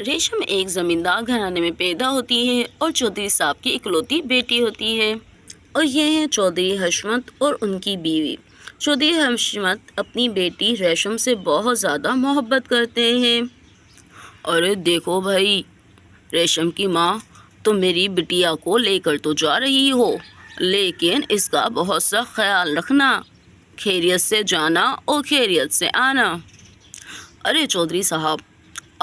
रेशम एक ज़मींदार घराने में पैदा होती है और चौधरी साहब की इकलौती बेटी होती है। और ये हैं चौधरी हशमत और उनकी बीवी। चौधरी हशमत अपनी बेटी रेशम से बहुत ज़्यादा मोहब्बत करते हैं। अरे देखो भाई, रेशम की माँ, तुम मेरी बिटिया को लेकर तो जा रही हो, लेकिन इसका बहुत सा ख्याल रखना, खैरियत से जाना और खैरियत से आना। अरे चौधरी साहब,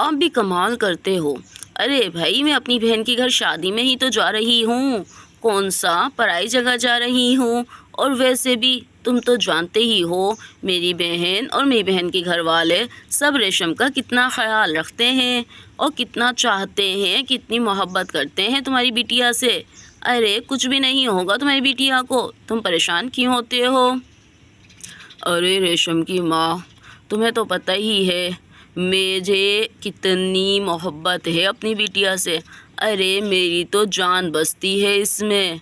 आप भी कमाल करते हो। अरे भाई, मैं अपनी बहन के घर शादी में ही तो जा रही हूँ, कौन सा पराई जगह जा रही हूँ। और वैसे भी तुम तो जानते ही हो, मेरी बहन और मेरी बहन के घर वाले सब रेशम का कितना ख्याल रखते हैं और कितना चाहते हैं, कितनी मोहब्बत करते हैं तुम्हारी बिटिया से। अरे कुछ भी नहीं होगा तुम्हारी बिटिया को, तुम परेशान क्यों होते हो। अरे रेशम की माँ, तुम्हें तो पता ही है मुझे कितनी मोहब्बत है अपनी बिटिया से। अरे मेरी तो जान बसती है इसमें।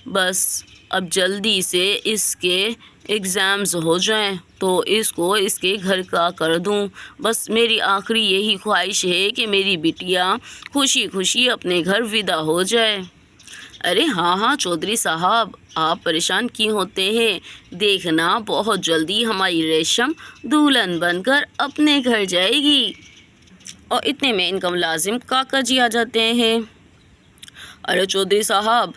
बस अब जल्दी से इसके एग्ज़ाम्स हो जाएं तो इसको इसके घर का कर दूं। बस मेरी आखिरी यही ख्वाहिश है कि मेरी बिटिया खुशी खुशी अपने घर विदा हो जाए। अरे हाँ हाँ चौधरी साहब, आप परेशान क्यों होते हैं। देखना, बहुत जल्दी हमारी रेशम दुल्हन बनकर अपने घर जाएगी। और इतने में इनका मुलाजिम काका जी आ जाते हैं। अरे चौधरी साहब,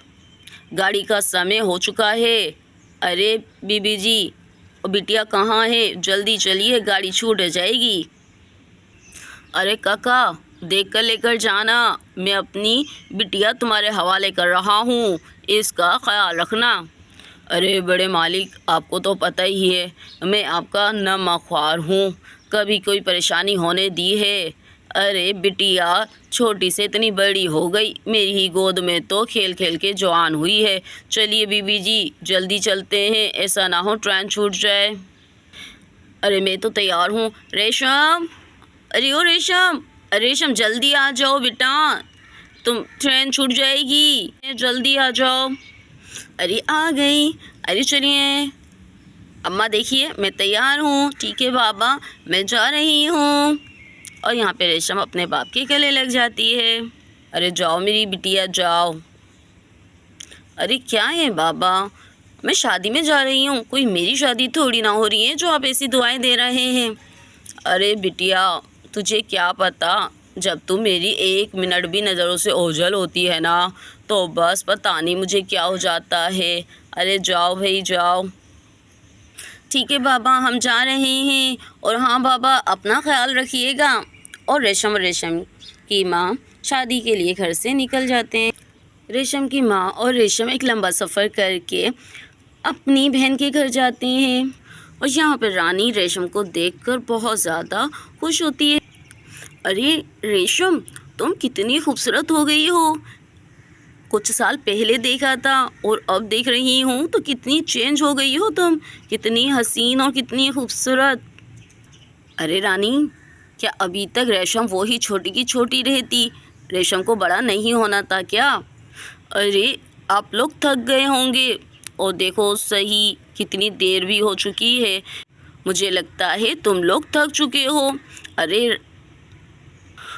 गाड़ी का समय हो चुका है। अरे बीबी जी, और बिटिया कहाँ है, जल्दी चलिए, गाड़ी छूट जाएगी। अरे काका, देख कर लेकर जाना, मैं अपनी बिटिया तुम्हारे हवाले कर रहा हूँ, इसका ख्याल रखना। अरे बड़े मालिक, आपको तो पता ही है मैं आपका नमख्वार हूँ, कभी कोई परेशानी होने दी है। अरे बिटिया छोटी से इतनी बड़ी हो गई, मेरी ही गोद में तो खेल खेल के जवान हुई है। चलिए बीबी जी, जल्दी चलते हैं, ऐसा ना हो ट्रेन छूट जाए। अरे मैं तो तैयार हूँ। रेशम, अरे ओ रेशम, अरे रेशम जल्दी आ जाओ बेटा, तुम ट्रेन छूट जाएगी, जल्दी आ जाओ। अरे आ गई। अरे चलिए अम्मा, देखिए मैं तैयार हूँ। ठीक है बाबा, मैं जा रही हूँ। और यहाँ पे रेशम अपने बाप के गले लग जाती है। अरे जाओ मेरी बिटिया, जाओ। अरे क्या है बाबा, मैं शादी में जा रही हूँ, कोई मेरी शादी थोड़ी ना हो रही है जो आप ऐसी दुआएं दे रहे हैं। अरे बिटिया, तुझे क्या पता, जब तू मेरी एक मिनट भी नज़रों से ओझल होती है ना, तो बस पता नहीं मुझे क्या हो जाता है। अरे जाओ भाई जाओ। ठीक है बाबा, हम जा रहे हैं। और हाँ बाबा, अपना ख्याल रखिएगा। और रेशम की माँ शादी के लिए घर से निकल जाते हैं। रेशम की माँ और रेशम एक लंबा सफ़र करके अपनी बहन के घर जाते हैं। और यहाँ पर रानी रेशम को देखकर बहुत ज़्यादा खुश होती है। अरे रेशम, तुम कितनी खूबसूरत हो गई हो, कुछ साल पहले देखा था और अब देख रही हूँ तो कितनी चेंज हो गई हो तुम, कितनी हसीन और कितनी खूबसूरत। अरे रानी, क्या अभी तक रेशम वो ही छोटी की छोटी रहती, रेशम को बड़ा नहीं होना था क्या। अरे आप लोग थक गए होंगे, और देखो सही कितनी देर भी हो चुकी है, मुझे लगता है तुम लोग थक चुके हो। अरे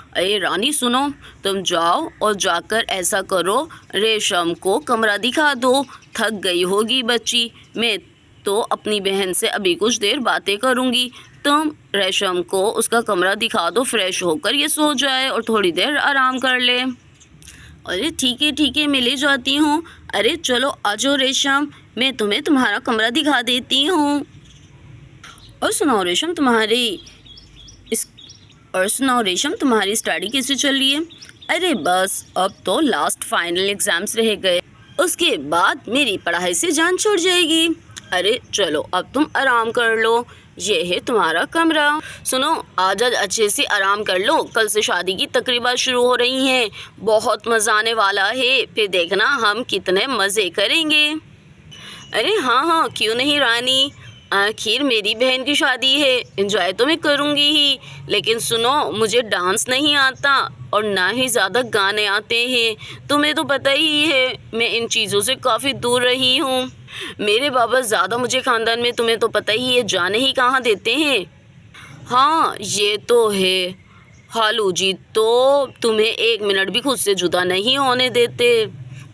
अरे रानी सुनो, तुम जाओ और जाकर ऐसा करो, रेशम को कमरा दिखा दो, थक गई होगी बच्ची। मैं तो अपनी बहन से अभी कुछ देर बातें करूँगी, तुम रेशम को उसका कमरा दिखा दो, फ्रेश होकर ये सो जाए और थोड़ी देर आराम कर ले। अरे ठीक है, मैं ले जाती हूँ। अरे चलो आ जाओ रेशम, मैं तुम्हें तुम्हारा कमरा दिखा देती हूँ। और सुनाओ रेशम, तुम्हारी स्टडी कैसे चल रही है। अरे बस अब तो लास्ट फाइनल एग्ज़ाम्स रह गए, उसके बाद मेरी पढ़ाई से जान छूट जाएगी। अरे चलो अब तुम आराम कर लो, ये है तुम्हारा कमरा। सुनो, आज अच्छे से आराम कर लो, कल से शादी की तकरीबात शुरू हो रही हैं, बहुत मज़ा आने वाला है, फिर देखना हम कितने मज़े करेंगे। अरे हाँ हाँ, क्यों नहीं रानी, आखिर मेरी बहन की शादी है, एंजॉय तो मैं करूँगी ही, लेकिन सुनो, मुझे डांस नहीं आता और ना ही ज़्यादा गाने आते हैं, तुम्हें तो पता ही है मैं इन चीज़ों से काफ़ी दूर रही हूँ। मेरे बाबा ज़्यादा मुझे ख़ानदान में, तुम्हें तो पता ही है, जाने ही कहाँ देते हैं। हाँ ये तो है, खालू जी तो तुम्हें 1 मिनट भी खुद से जुदा नहीं होने देते।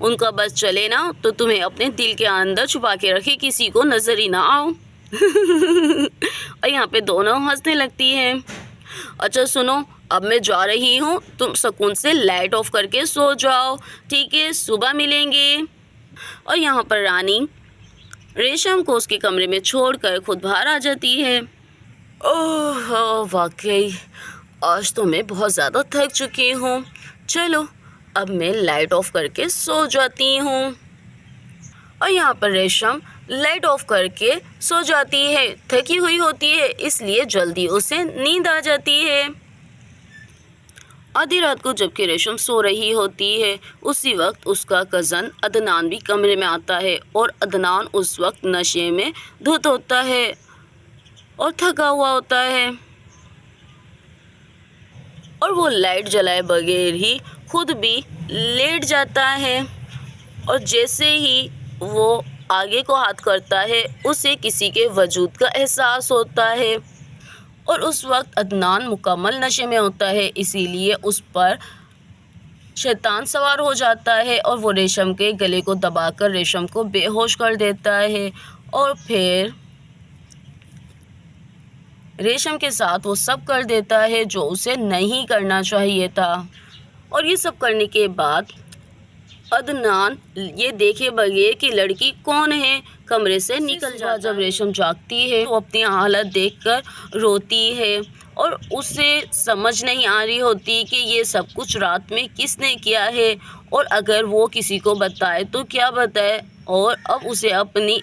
उनका बस चले ना तो तुम्हें अपने दिल के अंदर छुपा के रखे, किसी को नजर ही ना आओ। और यहाँ पे दोनों हंसने लगती हैं। अच्छा सुनो, अब मैं जा रही हूँ, तुम सुकून से लाइट ऑफ करके सो जाओ, ठीक है, सुबह मिलेंगे। और यहाँ पर रानी रेशम को उसके कमरे में छोड़कर खुद बाहर आ जाती है। ओह वाकई आज तो मैं बहुत ज़्यादा थक चुकी हूँ। चलो अब मैं लाइट ऑफ करके सो जाती हूँ। और यहाँ पर रेशम लाइट ऑफ करके सो जाती है। थकी हुई होती है इसलिए जल्दी उसे नींद आ जाती है। आधी रात को जबकि रेशम सो रही होती है, उसी वक्त उसका कज़न अदनान भी कमरे में आता है। और अदनान उस वक्त नशे में धुत होता है और थका हुआ होता है, और वो लाइट जलाए बगैर ही खुद भी लेट जाता है। और जैसे ही वो आगे को हाथ करता है उसे किसी के वजूद का एहसास होता है। और उस वक्त अदनान मुकम्मल नशे में होता है, इसीलिए उस पर शैतान सवार हो जाता है और वो रेशम के गले को दबाकर रेशम को बेहोश कर देता है। और फिर रेशम के साथ वो सब कर देता है जो उसे नहीं करना चाहिए था। और ये सब करने के बाद अदनान ये देखे बगैर कि लड़की कौन है कमरे से निकल जाता है। जब रेशम जागती है वो अपनी हालत देखकर रोती है और उसे समझ नहीं आ रही होती कि ये सब कुछ रात में किसने किया है, और अगर वो किसी को बताए तो क्या बताए। और अब उसे अपनी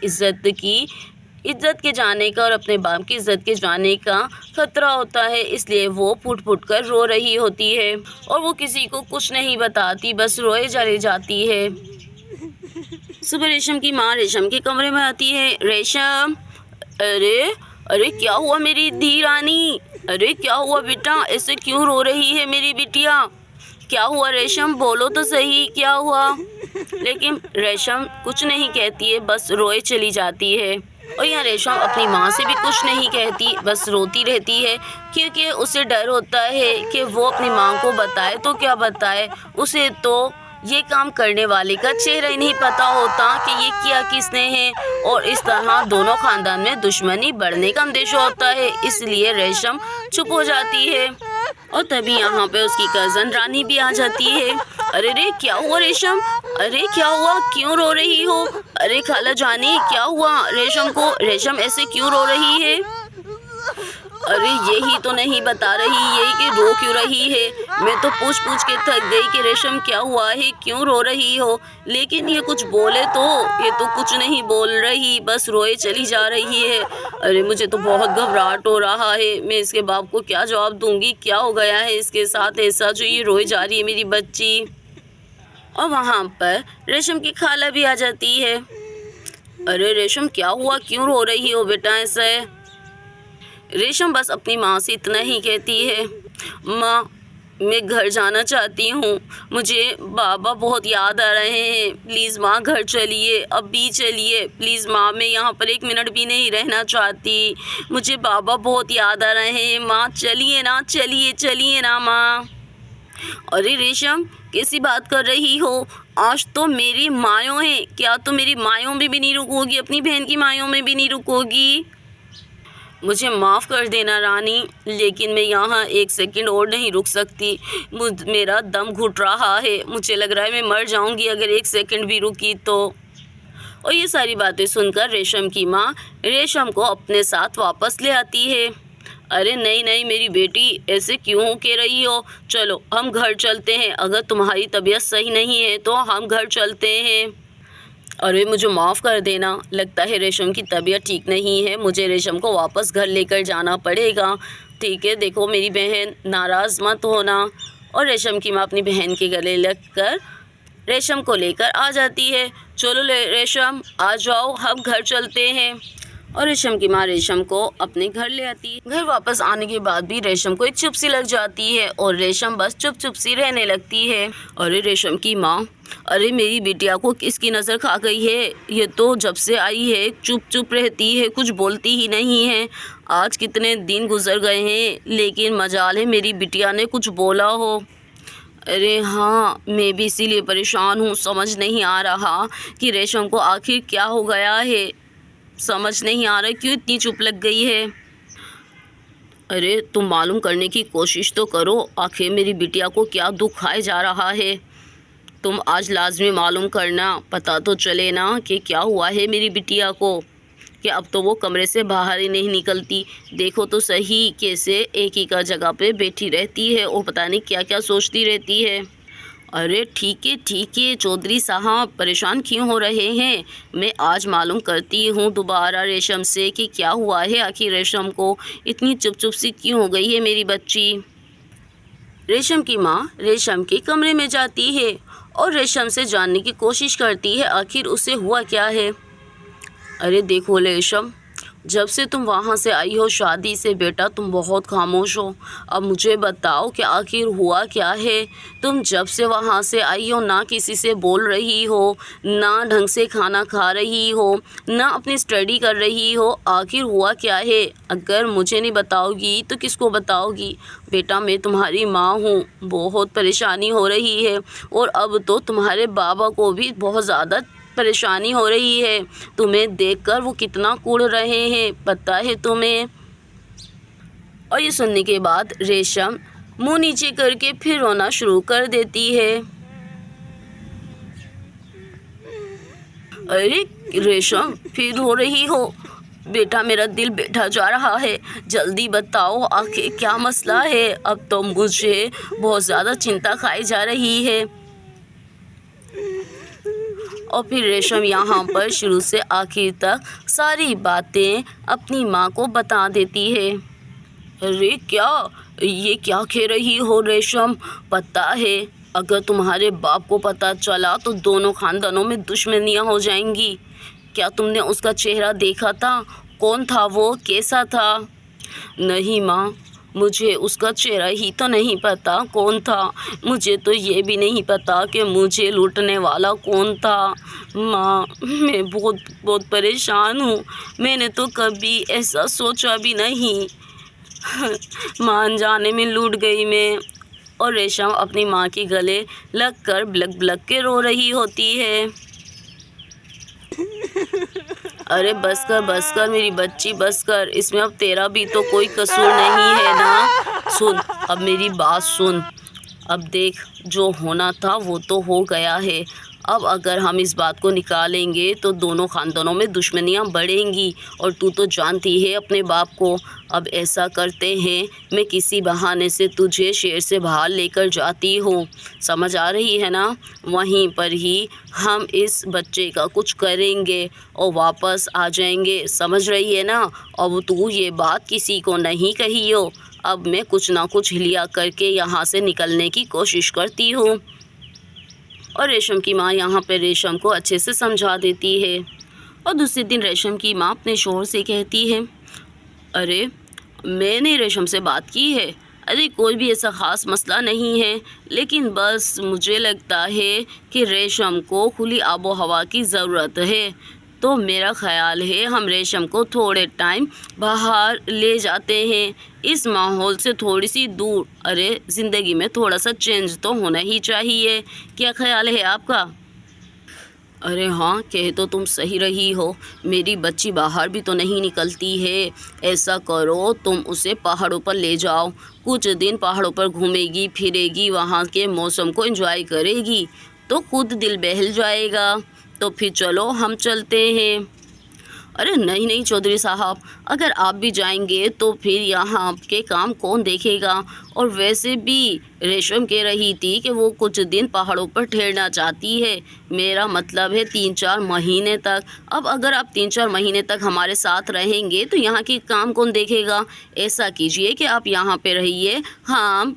इज्जत के जाने का और अपने बाप की इज्जत के जाने का खतरा होता है, इसलिए वो फुट फुट कर रो रही होती है। और वो किसी को कुछ नहीं बताती, बस रोए चली जाती है। सुबह रेशम की माँ रेशम के कमरे में आती है। रेशम, अरे अरे क्या हुआ मेरी धी रानी, अरे क्या हुआ बेटा, ऐसे क्यों रो रही है मेरी बिटिया, क्या हुआ रेशम, बोलो तो सही क्या हुआ। लेकिन रेशम कुछ नहीं कहती है, बस रोए चली जाती है। और यहाँ रेशम अपनी माँ से भी कुछ नहीं कहती, बस रोती रहती है, क्योंकि उसे डर होता है कि वो अपनी माँ को बताए तो क्या बताए। उसे तो ये काम करने वाले का चेहरा ही नहीं पता होता कि ये किया किसने है, और इस तरह दोनों खानदान में दुश्मनी बढ़ने का अंदेशा होता है, इसलिए रेशम चुप हो जाती है। और तभी यहाँ पे उसकी कज़न रानी भी आ जाती है। अरे रे क्या हुआ रेशम, अरे क्या हुआ, क्यों रो रही हो, अरे खाला जानी क्या हुआ रेशम को, रेशम ऐसे क्यों रो रही है। अरे यही तो नहीं बता रही, यही कि रो क्यों रही है, मैं तो पूछ पूछ के थक गई कि रेशम क्या हुआ है, क्यों रो रही हो, लेकिन ये कुछ बोले तो, ये तो कुछ नहीं बोल रही, बस रोए चली जा रही है। अरे मुझे तो बहुत घबराहट हो रहा है, मैं इसके बाप को क्या जवाब दूंगी, क्या हो गया है इसके साथ ऐसा जो ये रोए जा रही है मेरी बच्ची। और वहाँ पर रेशम की खाला भी आ जाती है। अरे रेशम क्या हुआ, क्यों रो रही हो बेटा ऐसे। रेशम बस अपनी माँ से इतना ही कहती है, माँ मैं घर जाना चाहती हूँ, मुझे बाबा बहुत याद आ रहे हैं, प्लीज़ माँ घर चलिए, अब भी चलिए प्लीज़ माँ, मैं यहाँ पर 1 मिनट भी नहीं रहना चाहती, मुझे बाबा बहुत याद आ रहे हैं, माँ चलिए ना, चलिए ना माँ। अरे रेशम कैसी बात कर रही हो, आज तो मेरी मायों है, क्या तुम मेरी मायों में भी नहीं रुकोगी, अपनी बहन की मायों में भी नहीं रुकोगी। मुझे माफ़ कर देना रानी, लेकिन मैं यहाँ 1 सेकंड और नहीं रुक सकती, मेरा दम घुट रहा है, मुझे लग रहा है मैं मर जाऊँगी अगर 1 सेकंड भी रुकी तो। और ये सारी बातें सुनकर रेशम की माँ रेशम को अपने साथ वापस ले आती है। अरे नहीं नहीं मेरी बेटी, ऐसे क्यों कह रही हो, चलो हम घर चलते हैं, अगर तुम्हारी तबीयत सही नहीं है तो हम घर चलते हैं। अरे मुझे माफ़ कर देना, लगता है रेशम की तबीयत ठीक नहीं है, मुझे रेशम को वापस घर लेकर जाना पड़ेगा, ठीक है, देखो मेरी बहन नाराज़ मत होना। और रेशम की माँ अपनी बहन के गले लगकर रेशम को लेकर आ जाती है। चलो रेशम आ जाओ, हम घर चलते हैं। और रेशम की माँ रेशम को अपने घर ले आती है। घर वापस आने के बाद भी रेशम को एक चुप सी लग जाती है और रेशम बस चुप चुप सी रहने लगती है। अरे रेशम की माँ, अरे मेरी बिटिया को किसकी नज़र खा गई है? ये तो जब से आई है चुप चुप रहती है, कुछ बोलती ही नहीं है। आज कितने दिन गुजर गए हैं, लेकिन मजाल है मेरी बिटिया ने कुछ बोला हो। अरे हाँ, मैं भी इसीलिए परेशान हूँ, समझ नहीं आ रहा कि रेशम को आखिर क्या हो गया है। समझ नहीं आ रहा क्यों इतनी चुप लग गई है। अरे तुम मालूम करने की कोशिश तो करो, आखिर मेरी बिटिया को क्या दुख खाए जा रहा है। तुम आज लाजमी मालूम करना, पता तो चले ना कि क्या हुआ है मेरी बिटिया को, कि अब तो वो कमरे से बाहर ही नहीं निकलती। देखो तो सही कैसे एक ही का जगह पे बैठी रहती है और पता नहीं क्या क्या सोचती रहती है। अरे ठीक है चौधरी साहब, परेशान क्यों हो रहे हैं? मैं आज मालूम करती हूँ दोबारा रेशम से कि क्या हुआ है, आखिर रेशम को इतनी चुप चुप सी क्यों हो गई है मेरी बच्ची। रेशम की माँ रेशम के कमरे में जाती है और रेशम से जानने की कोशिश करती है आखिर उसे हुआ क्या है। अरे देखो रेशम, जब से तुम वहाँ से आई हो शादी से बेटा, तुम बहुत खामोश हो। अब मुझे बताओ कि आखिर हुआ क्या है। तुम जब से वहाँ से आई हो ना किसी से बोल रही हो, ना ढंग से खाना खा रही हो, ना अपनी स्टडी कर रही हो। आखिर हुआ क्या है? अगर मुझे नहीं बताओगी तो किसको बताओगी? बेटा मैं तुम्हारी माँ हूँ, बहुत परेशानी हो रही है और अब तो तुम्हारे बाबा को भी बहुत ज़्यादा परेशानी हो रही है। तुम्हें देखकर वो कितना कूड़ रहे हैं, पता है तुम्हें? और ये सुनने के बाद रेशम मुंह नीचे करके फिर रोना शुरू कर देती है। अरे रेशम, फिर रो रही हो? बेटा मेरा दिल बैठा जा रहा है, जल्दी बताओ आखिर क्या मसला है। अब तो मुझे बहुत ज़्यादा चिंता खाई जा रही है। और फिर रेशम यहाँ पर शुरू से आखिर तक सारी बातें अपनी माँ को बता देती है। अरे ये क्या कह रही हो रेशम? पता है अगर तुम्हारे बाप को पता चला तो दोनों खानदानों में दुश्मनियाँ हो जाएंगी। क्या तुमने उसका चेहरा देखा था? कौन था वो, कैसा था? नहीं माँ, मुझे उसका चेहरा ही तो नहीं पता कौन था। मुझे तो ये भी नहीं पता कि मुझे लूटने वाला कौन था। माँ मैं बहुत परेशान हूँ, मैंने तो कभी ऐसा सोचा भी नहीं। माँ अनजाने में लूट गई मैं। और रेशम अपनी माँ के गले लगकर ब्लक ब्लक के रो रही होती है। अरे बस कर मेरी बच्ची, बस कर, इसमें अब तेरा भी तो कोई कसूर नहीं है ना। सुन, अब मेरी बात सुन। अब देख, जो होना था वो तो हो गया है। अब अगर हम इस बात को निकालेंगे तो दोनों ख़ानदानों में दुश्मनियाँ बढ़ेंगी और तू तो जानती है अपने बाप को। अब ऐसा करते हैं, मैं किसी बहाने से तुझे शहर से बाहर लेकर जाती हूँ, समझ आ रही है ना? वहीं पर ही हम इस बच्चे का कुछ करेंगे और वापस आ जाएंगे, समझ रही है ना? अब तू ये बात किसी को नहीं कही हो। अब मैं कुछ ना कुछ हिलिया करके यहाँ से निकलने की कोशिश करती हूँ। और रेशम की माँ यहाँ पर रेशम को अच्छे से समझा देती है। और दूसरे दिन रेशम की माँ अपने शोहर से कहती है, अरे मैंने रेशम से बात की है, अरे कोई भी ऐसा ख़ास मसला नहीं है, लेकिन बस मुझे लगता है कि रेशम को खुली आबो हवा की ज़रूरत है। तो मेरा ख़्याल है हम रेशम को थोड़े टाइम बाहर ले जाते हैं, इस माहौल से थोड़ी सी दूर। अरे ज़िंदगी में थोड़ा सा चेंज तो होना ही चाहिए, क्या ख़्याल है आपका? अरे हाँ, कह तो तुम सही रही हो, मेरी बच्ची बाहर भी तो नहीं निकलती है। ऐसा करो, तुम उसे पहाड़ों पर ले जाओ, कुछ दिन पहाड़ों पर घूमेगी फिरेगी, वहाँ के मौसम को एंजॉय करेगी तो खुद दिल बहल जाएगा। तो फिर चलो हम चलते हैं। अरे नहीं चौधरी साहब, अगर आप भी जाएंगे तो फिर यहाँ के काम कौन देखेगा? और वैसे भी रेशम कह रही थी कि वो कुछ दिन पहाड़ों पर ठहरना चाहती है, मेरा मतलब है 3-4 महीने तक। अब अगर आप 3-4 महीने तक हमारे साथ रहेंगे तो यहाँ के काम कौन देखेगा? ऐसा कीजिए कि आप यहाँ पे रहिए, हम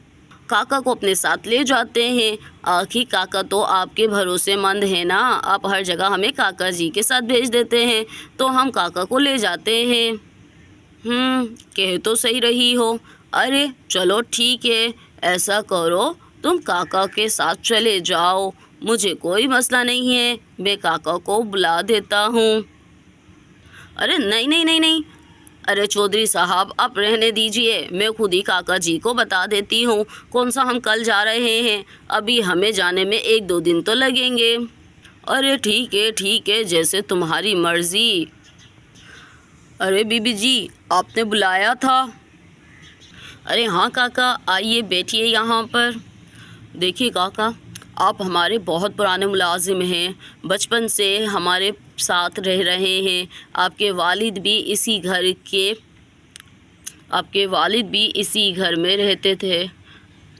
काका को अपने साथ ले जाते हैं। आखिर काका तो आपके भरोसेमंद है ना, आप हर जगह हमें काका जी के साथ भेज देते हैं, तो हम काका को ले जाते हैं। कह तो सही रही हो। अरे चलो ठीक है, ऐसा करो तुम काका के साथ चले जाओ, मुझे कोई मसला नहीं है, मैं काका को बुला देता हूँ। अरे नहीं नहीं नहीं नहीं, अरे चौधरी साहब आप रहने दीजिए, मैं खुद ही काका जी को बता देती हूँ। कौन सा हम कल जा रहे हैं, अभी हमें जाने में 1-2 दिन तो लगेंगे। अरे ठीक है, जैसे तुम्हारी मर्ज़ी। अरे बीबी जी, आपने बुलाया था? अरे हाँ काका, आइए बैठिए यहाँ पर। देखिए काका, आप हमारे बहुत पुराने मुलाजिम हैं, बचपन से हमारे साथ रह रहे हैं। आपके वालिद भी इसी घर में रहते थे,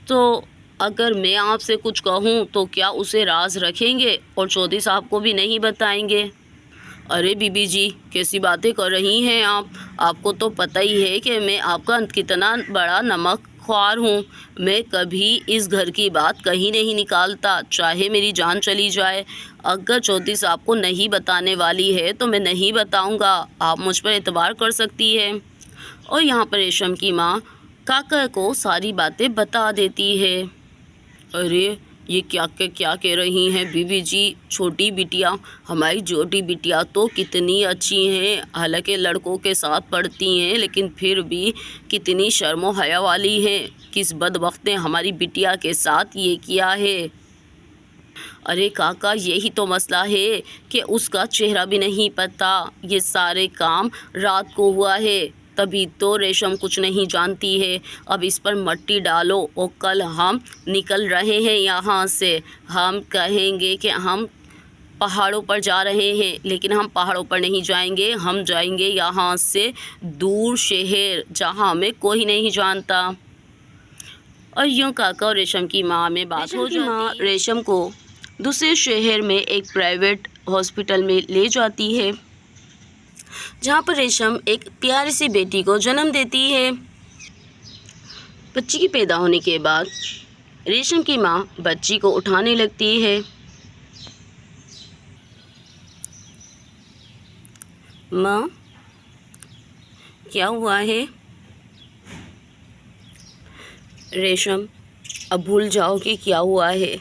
तो अगर मैं आपसे कुछ कहूँ तो क्या उसे राज रखेंगे और चौधरी साहब को भी नहीं बताएंगे? अरे बीबी जी, कैसी बातें कर रही हैं आप? आपको तो पता ही है कि मैं आपका कितना बड़ा नमक ख्वार हूँ। मैं कभी इस घर की बात कहीं नहीं निकालता, चाहे मेरी जान चली जाए। अगर चौधरी साहब को नहीं बताने वाली है तो मैं नहीं बताऊँगा, आप मुझ पर एतबार कर सकती है। और यहाँ पर रेशम की माँ काका को सारी बातें बता देती है। अरे ये क्या कह रही हैं बीबी जी? छोटी बिटिया, हमारी छोटी बिटिया तो कितनी अच्छी हैं, हालांकि लड़कों के साथ पढ़ती हैं, लेकिन फिर भी कितनी शर्मो हया वाली हैं। किस बदबख्त ने हमारी बिटिया के साथ ये किया है? अरे काका, यही तो मसला है कि उसका चेहरा भी नहीं पता। ये सारे काम रात को हुआ है, तभी तो रेशम कुछ नहीं जानती है। अब इस पर मट्टी डालो और कल हम निकल रहे हैं यहाँ से। हम कहेंगे कि हम पहाड़ों पर जा रहे हैं, लेकिन हम पहाड़ों पर नहीं जाएंगे, हम जाएंगे यहाँ से दूर शहर, जहाँ हमें कोई नहीं जानता। और यूँ काका और रेशम की माँ में बात हो जाती है। रेशम को दूसरे शहर में एक प्राइवेट हॉस्पिटल में ले जाती है, जहाँ पर रेशम एक प्यारी सी बेटी को जन्म देती है। बच्ची की पैदा होने के बाद रेशम की माँ बच्ची को उठाने लगती है। माँ, क्या हुआ है? रेशम, अब भूल जाओ कि क्या हुआ है।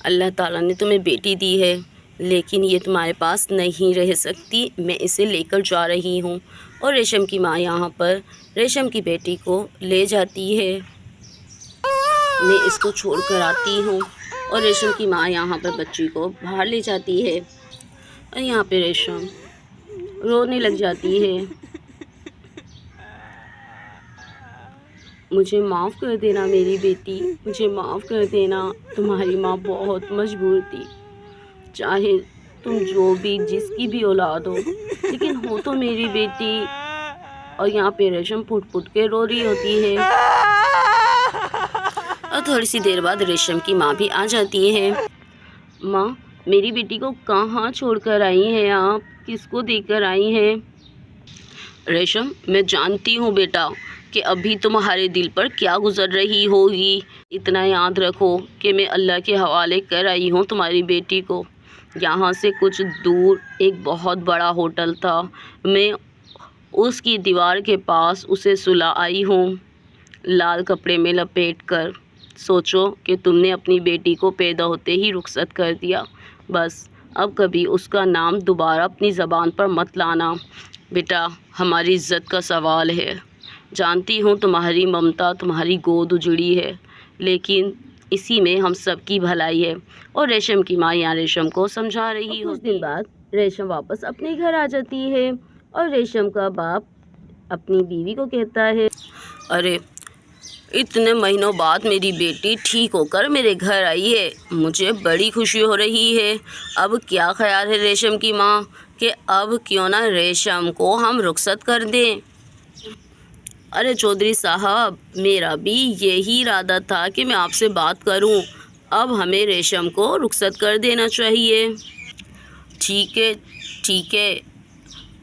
अल्लाह ताला ने तुम्हें बेटी दी है, लेकिन ये तुम्हारे पास नहीं रह सकती, मैं इसे लेकर जा रही हूँ। और रेशम की माँ यहाँ पर रेशम की बेटी को ले जाती है। मैं इसको छोड़ कर आती हूँ। और रेशम की माँ यहाँ पर बच्ची को बाहर ले जाती है, और यहाँ पे रेशम रोने लग जाती है। मुझे माफ़ कर देना मेरी बेटी, मुझे माफ़ कर देना, तुम्हारी माँ बहुत मजबूर थी। चाहे तुम जो भी जिसकी भी औलाद हो, लेकिन हो तो मेरी बेटी। और यहाँ पे रेशम फुट फुट के रो रही होती है। और थोड़ी सी देर बाद रेशम की माँ भी आ जाती है। माँ, मेरी बेटी को कहाँ छोड़कर आई हैं आप? किसको देकर आई हैं? रेशम, मैं जानती हूँ बेटा कि अभी तुम्हारे दिल पर क्या गुजर रही होगी। इतना याद रखो कि मैं अल्लाह के हवाले कर आई हूँ तुम्हारी बेटी को। यहाँ से कुछ दूर एक बहुत बड़ा होटल था, मैं उसकी दीवार के पास उसे सुला आई हूँ, लाल कपड़े में लपेट कर। सोचो कि तुमने अपनी बेटी को पैदा होते ही रुखसत कर दिया, बस अब कभी उसका नाम दोबारा अपनी ज़बान पर मत लाना। बेटा, हमारी इज़्ज़त का सवाल है। जानती हूँ तुम्हारी ममता, तुम्हारी गोद उजड़ी है, लेकिन इसी में हम सब की भलाई है। और रेशम की माँ यहाँ रेशम को समझा रही हो। कुछ दिन बाद रेशम वापस अपने घर आ जाती है, और रेशम का बाप अपनी बीवी को कहता है, अरे इतने महीनों बाद मेरी बेटी ठीक होकर मेरे घर आई है, मुझे बड़ी खुशी हो रही है। अब क्या ख्याल है रेशम की माँ कि अब क्यों ना रेशम को हम रुखसत कर दें? अरे चौधरी साहब, मेरा भी यही इरादा था कि मैं आपसे बात करूं। अब हमें रेशम को रुखसत कर देना चाहिए। ठीक है,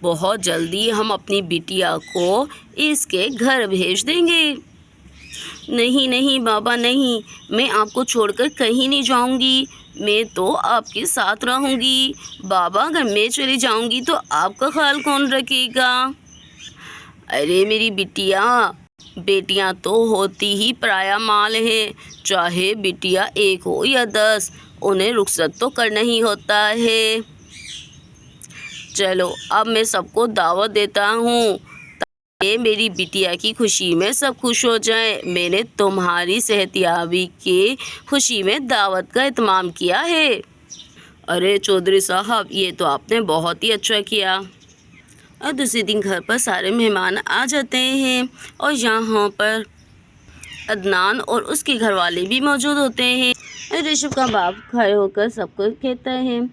बहुत जल्दी हम अपनी बिटिया को इसके घर भेज देंगे। नहीं नहीं बाबा नहीं, मैं आपको छोड़कर कहीं नहीं जाऊंगी, मैं तो आपके साथ रहूंगी। बाबा अगर मैं चली जाऊंगी तो आपका ख्याल कौन रखेगा? अरे मेरी बिटिया, बेटियां तो होती ही पराया माल है, चाहे बिटिया एक हो या 10, उन्हें रुखसत तो करना ही होता है। चलो अब मैं सबको दावत देता हूँ ताकि मेरी बिटिया की खुशी में सब खुश हो जाएं। मैंने तुम्हारी सेहतयाबी के खुशी में दावत का इत्माम किया है। अरे चौधरी साहब, ये तो आपने बहुत ही अच्छा किया। और दूसरे दिन घर पर सारे मेहमान आ जाते हैं और यहाँ पर अदनान और उसके घर वाले भी मौजूद होते हैं। ऋषभ का बाप खड़े होकर सबको कहता है,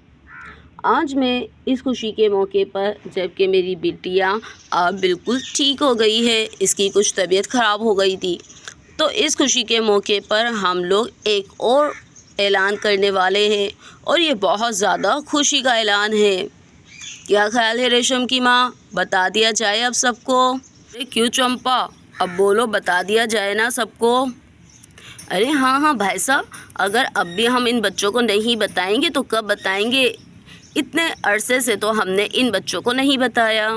आज मैं इस खुशी के मौके पर, जबकि मेरी बिटिया अब बिल्कुल ठीक हो गई है, इसकी कुछ तबीयत ख़राब हो गई थी, तो इस खुशी के मौके पर हम लोग एक और ऐलान करने वाले हैं और ये बहुत ज़्यादा खुशी का ऐलान है। क्या ख्याल है रेशम की माँ, बता दिया जाए अब सबको? अरे क्यों चंपा, अब बोलो, बता दिया जाए ना सबको? अरे हाँ हाँ भाई साहब, अगर अब भी हम इन बच्चों को नहीं बताएंगे तो कब बताएंगे? इतने अरसे से तो हमने इन बच्चों को नहीं बताया।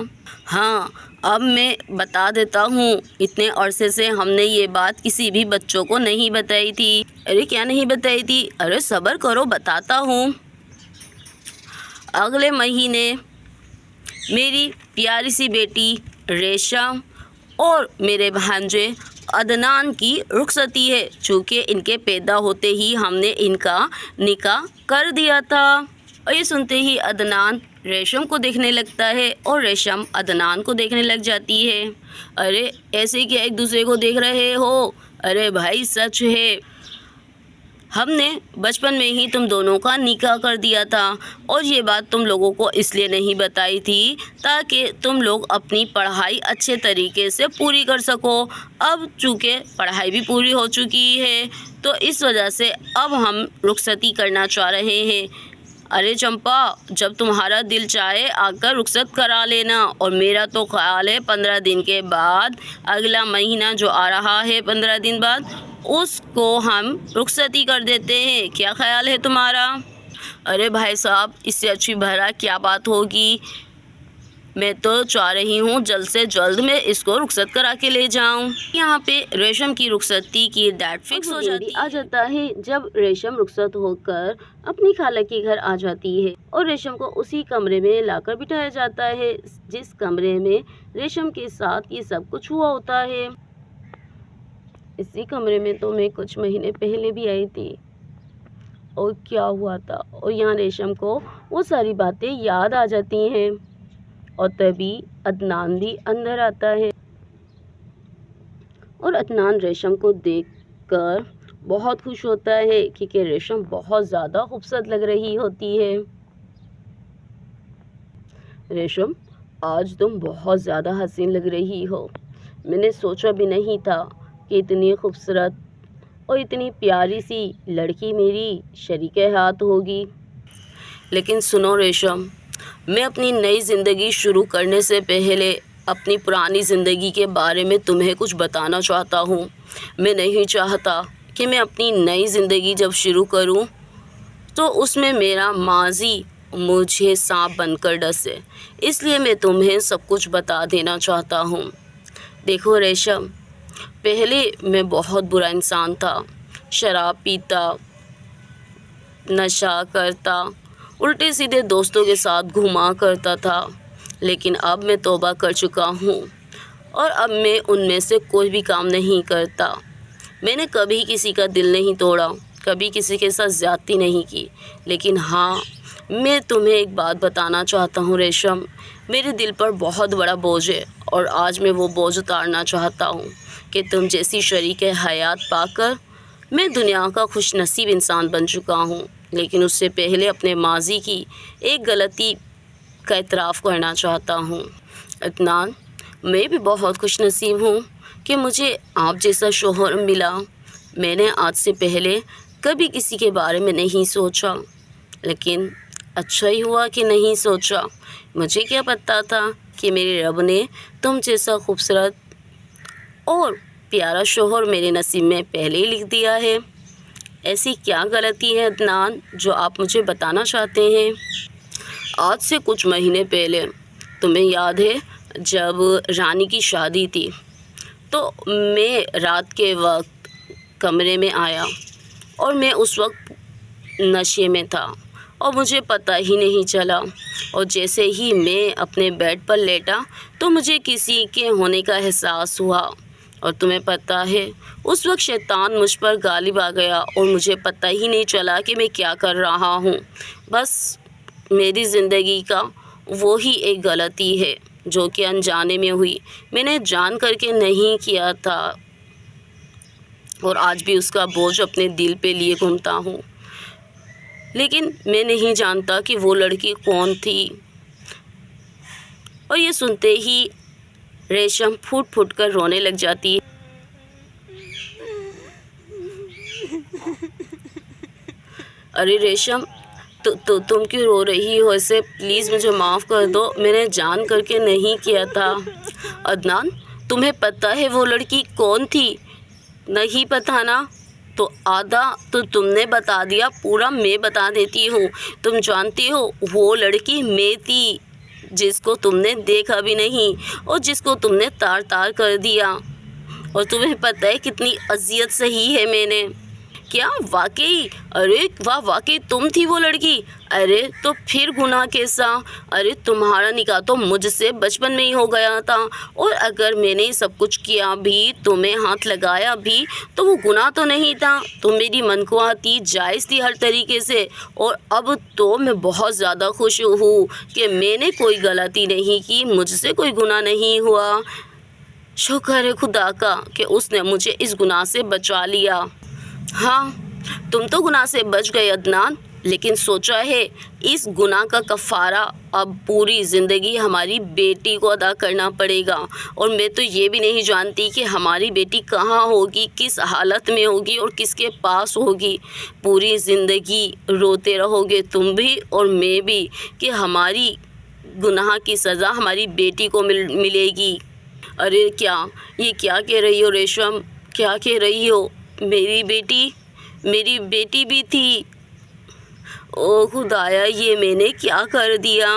हाँ अब मैं बता देता हूँ, इतने अरसे से हमने ये बात किसी भी बच्चों को नहीं बताई थी। अरे क्या नहीं बताई थी? अरे सब्र करो, बताता हूँ। अगले महीने मेरी प्यारी सी बेटी रेशम और मेरे भांजे अदनान की रुखसती है, चूँकि इनके पैदा होते ही हमने इनका निकाह कर दिया था। और ये सुनते ही अदनान रेशम को देखने लगता है और रेशम अदनान को देखने लग जाती है। अरे ऐसे क्या एक दूसरे को देख रहे हो? अरे भाई सच है, हमने बचपन में ही तुम दोनों का निकाह कर दिया था और ये बात तुम लोगों को इसलिए नहीं बताई थी ताकि तुम लोग अपनी पढ़ाई अच्छे तरीके से पूरी कर सको। अब चूँकि पढ़ाई भी पूरी हो चुकी है तो इस वजह से अब हम रुखसती करना चाह रहे हैं। अरे चंपा, जब तुम्हारा दिल चाहे आकर रुखसत करा लेना, और मेरा तो ख्याल है 15 दिन के बाद, अगला महीना जो आ रहा है 15 दिन बाद, उसको हम रुखसती कर देते हैं। क्या ख्याल है तुम्हारा? अरे भाई साहब, इससे अच्छी भला क्या बात होगी? मैं तो चाह रही हूँ जल्द से जल्द मैं इसको रुखसत करा के ले जाऊँ। यहाँ पे रेशम की रुखसती की डेट फिक्स हो जाता है जब रेशम रुखसत होकर अपनी खाला के घर आ जाती है और रेशम को उसी कमरे में लाकर बिठाया जाता है जिस कमरे में रेशम के साथ ये सब कुछ हुआ होता है। इसी कमरे में तो मैं कुछ महीने पहले भी आई थी और क्या हुआ था, और यहाँ रेशम को वो सारी बातें याद आ जाती हैं। और तभी अदनान भी अंदर आता है और अदनान रेशम को देखकर बहुत खुश होता है क्योंकि रेशम बहुत ज़्यादा खूबसूरत लग रही होती है। रेशम, आज तुम बहुत ज़्यादा हसीन लग रही हो। मैंने सोचा भी नहीं था कि इतनी खूबसूरत और इतनी प्यारी सी लड़की मेरी शरीके हाथ होगी। लेकिन सुनो रेशम, मैं अपनी नई ज़िंदगी शुरू करने से पहले अपनी पुरानी ज़िंदगी के बारे में तुम्हें कुछ बताना चाहता हूँ। मैं नहीं चाहता कि मैं अपनी नई ज़िंदगी जब शुरू करूँ तो उसमें मेरा माजी मुझे सांप बनकर डसे, इसलिए मैं तुम्हें सब कुछ बता देना चाहता हूँ। देखो रेशम, पहले मैं बहुत बुरा इंसान था, शराब पीता, नशा करता, उल्टे सीधे दोस्तों के साथ घुमा करता था, लेकिन अब मैं तौबा कर चुका हूँ और अब मैं उनमें से कोई भी काम नहीं करता। मैंने कभी किसी का दिल नहीं तोड़ा, कभी किसी के साथ ज़्यादती नहीं की। लेकिन हाँ, मैं तुम्हें एक बात बताना चाहता हूँ रेशम, मेरे दिल पर बहुत बड़ा बोझ है और आज मैं वो बोझ उतारना चाहता हूँ कि तुम जैसी शरीक हयात पाकर मैं दुनिया का खुशनसीब इंसान बन चुका हूँ। लेकिन उससे पहले अपने माजी की एक गलती का इतराफ़ करना चाहता हूँ। अदनान, मैं भी बहुत खुशनसीब हूँ कि मुझे आप जैसा शोहर मिला। मैंने आज से पहले कभी किसी के बारे में नहीं सोचा, लेकिन अच्छा ही हुआ कि नहीं सोचा। मुझे क्या पता था कि मेरे रब ने तुम जैसा खूबसूरत और प्यारा शोहर मेरे नसीब में पहले ही लिख दिया है। ऐसी क्या गलती है अदनान जो आप मुझे बताना चाहते हैं? आज से कुछ महीने पहले तुम्हें याद है जब रानी की शादी थी, तो मैं रात के वक्त कमरे में आया और मैं उस वक्त नशे में था और मुझे पता ही नहीं चला, और जैसे ही मैं अपने बेड पर लेटा तो मुझे किसी के होने का एहसास हुआ। और तुम्हें पता है उस वक्त शैतान मुझ पर गालिब आ गया और मुझे पता ही नहीं चला कि मैं क्या कर रहा हूँ। बस मेरी ज़िंदगी का वो ही एक गलती है जो कि अनजाने में हुई, मैंने जान करके नहीं किया था और आज भी उसका बोझ अपने दिल पे लिए घूमता हूँ। लेकिन मैं नहीं जानता कि वो लड़की कौन थी। और ये सुनते ही रेशम फूट फूट कर रोने लग जाती है। अरे रेशम, तुम क्यों रो रही हो ऐसे? प्लीज़ मुझे माफ़ कर दो, मैंने जान करके नहीं किया था। अदनान, तुम्हें पता है वो लड़की कौन थी? नहीं पता ना? तो आधा तो तुमने बता दिया, पूरा मैं बता देती हूँ। तुम जानती हो वो लड़की मैं थी जिसको तुमने देखा भी नहीं और जिसको तुमने तार तार कर दिया। और तुम्हें पता है कितनी अजियत सही है मैंने। क्या वाकई? अरे वाह, वाकई तुम थी वो लड़की? अरे तो फिर गुनाह कैसा? अरे तुम्हारा निकाह तो मुझसे बचपन में ही हो गया था, और अगर मैंने सब कुछ किया भी, तुम्हें हाथ लगाया भी, तो वो गुनाह तो नहीं था। तो मेरी मनख्वाह थी, जायज़ थी हर तरीके से। और अब तो मैं बहुत ज़्यादा खुश हूँ कि मैंने कोई गलती नहीं की, मुझसे कोई गुनाह नहीं हुआ। शुक्र है खुदा का कि उसने मुझे इस गुनाह से बचा लिया। हाँ, तुम तो गुनाह से बच गए अदनान, लेकिन सोचा है इस गुनाह का कफ़ारा अब पूरी ज़िंदगी हमारी बेटी को अदा करना पड़ेगा। और मैं तो ये भी नहीं जानती कि हमारी बेटी कहाँ होगी, किस हालत में होगी और किसके पास होगी। पूरी ज़िंदगी रोते रहोगे तुम भी और मैं भी कि हमारी गुनाह की सज़ा हमारी बेटी को मिलेगी। अरे क्या, ये क्या कह रही हो रेशम? क्या कह रही हो? मेरी बेटी भी थी। ओ खुदाया, ये मैंने क्या कर दिया?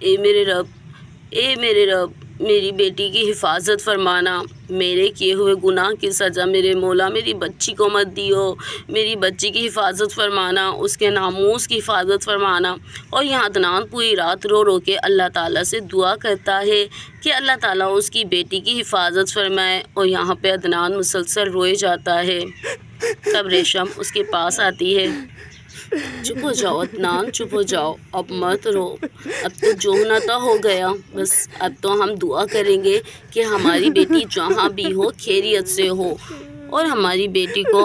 ए मेरे रब, मेरी बेटी की हिफाजत फरमाना। मेरे किए हुए गुनाह की सज़ा मेरे मौला मेरी बच्ची को मत दियो। मेरी बच्ची की हिफाजत फरमाना, उसके नामूस की हिफाजत फरमाना। और यहाँ अदनान पूरी रात रो रो के अल्लाह ताला से दुआ करता है कि अल्लाह ताला उसकी बेटी की हिफाजत फरमाए। और यहाँ पे अदनान मुसलसल रोए जाता है। तब रेशम उसके पास आती है। चुप हो जाओ अदनान, चुप हो जाओ, अब मत रो। अब तो जो होना था हो गया, बस अब तो हम दुआ करेंगे कि हमारी बेटी जहाँ भी हो खैरियत से हो और हमारी बेटी को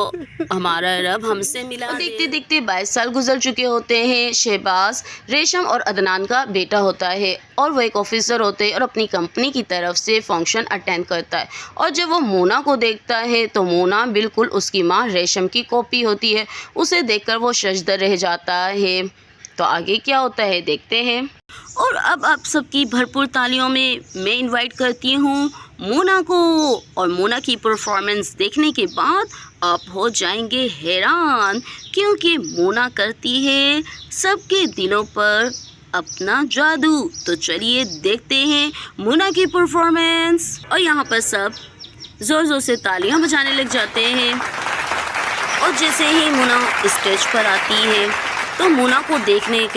हमारा रब हमसे मिला दे। देखते देखते 22 साल गुजर चुके होते हैं। शहबाज रेशम और अदनान का बेटा होता है और वो एक ऑफिसर होते हैं और अपनी कंपनी की तरफ से फंक्शन अटेंड करता है। और जब वो मोना को देखता है तो मोना बिल्कुल उसकी माँ रेशम की कॉपी होती है। उसे देखकर वो शजदर रह जाता है। तो आगे क्या होता है देखते हैं। और अब आप सबकी भरपूर तालियों में मैं इनवाइट करती हूँ मोना को। और मोना की परफॉर्मेंस देखने के बाद आप हो जाएंगे हैरान, क्योंकि मोना करती है सबके दिलों पर अपना जादू। तो चलिए देखते हैं मोना की परफॉर्मेंस। और यहाँ पर सब ज़ोर ज़ोर से तालियां बजाने लग जाते हैं। और जैसे ही मोना स्टेज पर आती है तो मोना को देखने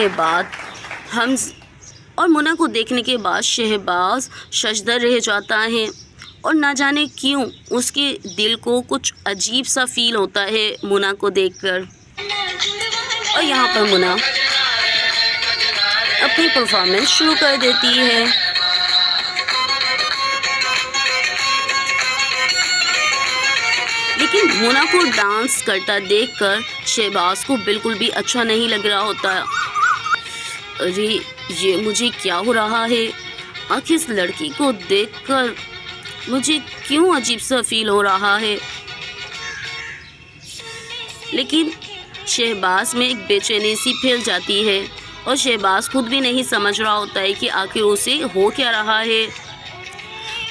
के बाद शहबाज शजदर रह जाता है। और ना जाने क्यों उसके दिल को कुछ अजीब सा फील होता है मोना को देखकर। और यहाँ पर मोना अपनी परफॉर्मेंस शुरू कर देती है। लेकिन मोना को डांस करता देखकर शहबाज को बिल्कुल भी अच्छा नहीं लग रहा होता। अरे ये मुझे क्या हो रहा है? आखिर इस लड़की को देखकर मुझे क्यों अजीब सा फील हो रहा है? लेकिन शहबाज में एक बेचैनी सी फैल जाती है और शहबाज खुद भी नहीं समझ रहा होता है कि आखिर उसे हो क्या रहा है।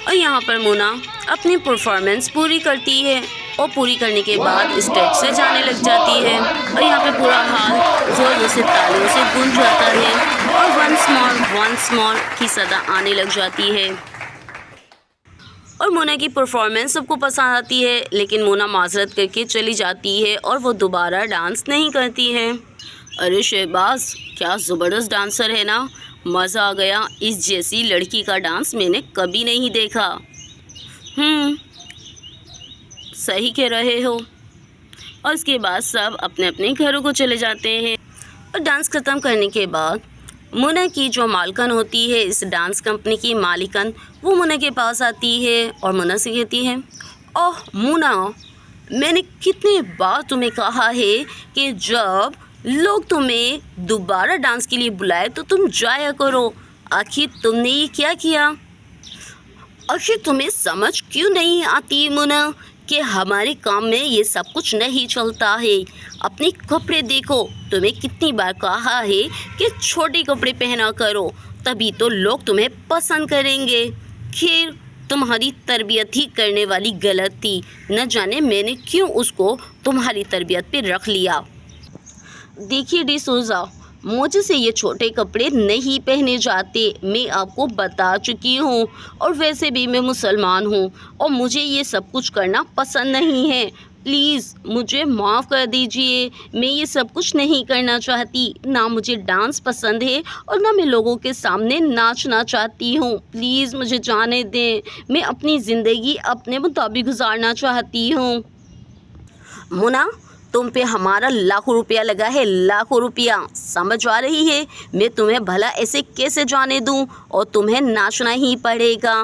और यहाँ पर मोना अपनी परफॉर्मेंस पूरी करती है और पूरी करने के बाद स्टेज से जाने लग जाती है और यहाँ पे पूरा हाल जोर से तालियों से गूंज जाता है और वंस मोर की सदा आने लग जाती है। और मोना की परफॉर्मेंस सबको पसंद आती है, लेकिन मोना माजरत करके चली जाती है और वो दोबारा डांस नहीं करती है। अरे शहबाज, क्या ज़बरदस्त डांसर है ना, मज़ा आ गया, इस जैसी लड़की का डांस मैंने कभी नहीं देखा। सही कह रहे हो। और इसके बाद सब अपने अपने घरों को चले जाते हैं। और डांस ख़त्म करने के बाद मोना की जो मालकन होती है, इस डांस कंपनी की मालिकन, वो मोना के पास आती है और मोना से कहती है, ओह मोना, मैंने कितने बार तुम्हें कहा है कि जब लोग तुम्हें दोबारा डांस के लिए बुलाए तो तुम जाया करो। आखिर तुमने ये क्या किया? आखिर तुम्हें समझ क्यों नहीं आती मोना कि हमारे काम में ये सब कुछ नहीं चलता है। अपने कपड़े देखो, तुम्हें कितनी बार कहा है कि छोटे कपड़े पहना करो, तभी तो लोग तुम्हें पसंद करेंगे। खैर, तुम्हारी तरबियत ही करने वाली गलत थी, न जाने मैंने क्यों उसको तुम्हारी तरबियत पे रख लिया। देखिए डिसोजा, मुझसे ये छोटे कपड़े नहीं पहने जाते, मैं आपको बता चुकी हूँ। और वैसे भी मैं मुसलमान हूँ और मुझे ये सब कुछ करना पसंद नहीं है। प्लीज़ मुझे माफ़ कर दीजिए, मैं ये सब कुछ नहीं करना चाहती। ना मुझे डांस पसंद है और ना मैं लोगों के सामने नाचना चाहती हूँ। प्लीज़ मुझे जाने दें, मैं अपनी ज़िंदगी अपने मुताबिक गुजारना चाहती हूँ। मोना, तुम पे हमारा लाखों रुपया लगा है, लाखों रुपया, समझ आ रही है? मैं तुम्हें भला ऐसे कैसे जाने दूं, और तुम्हें नाचना ही पड़ेगा।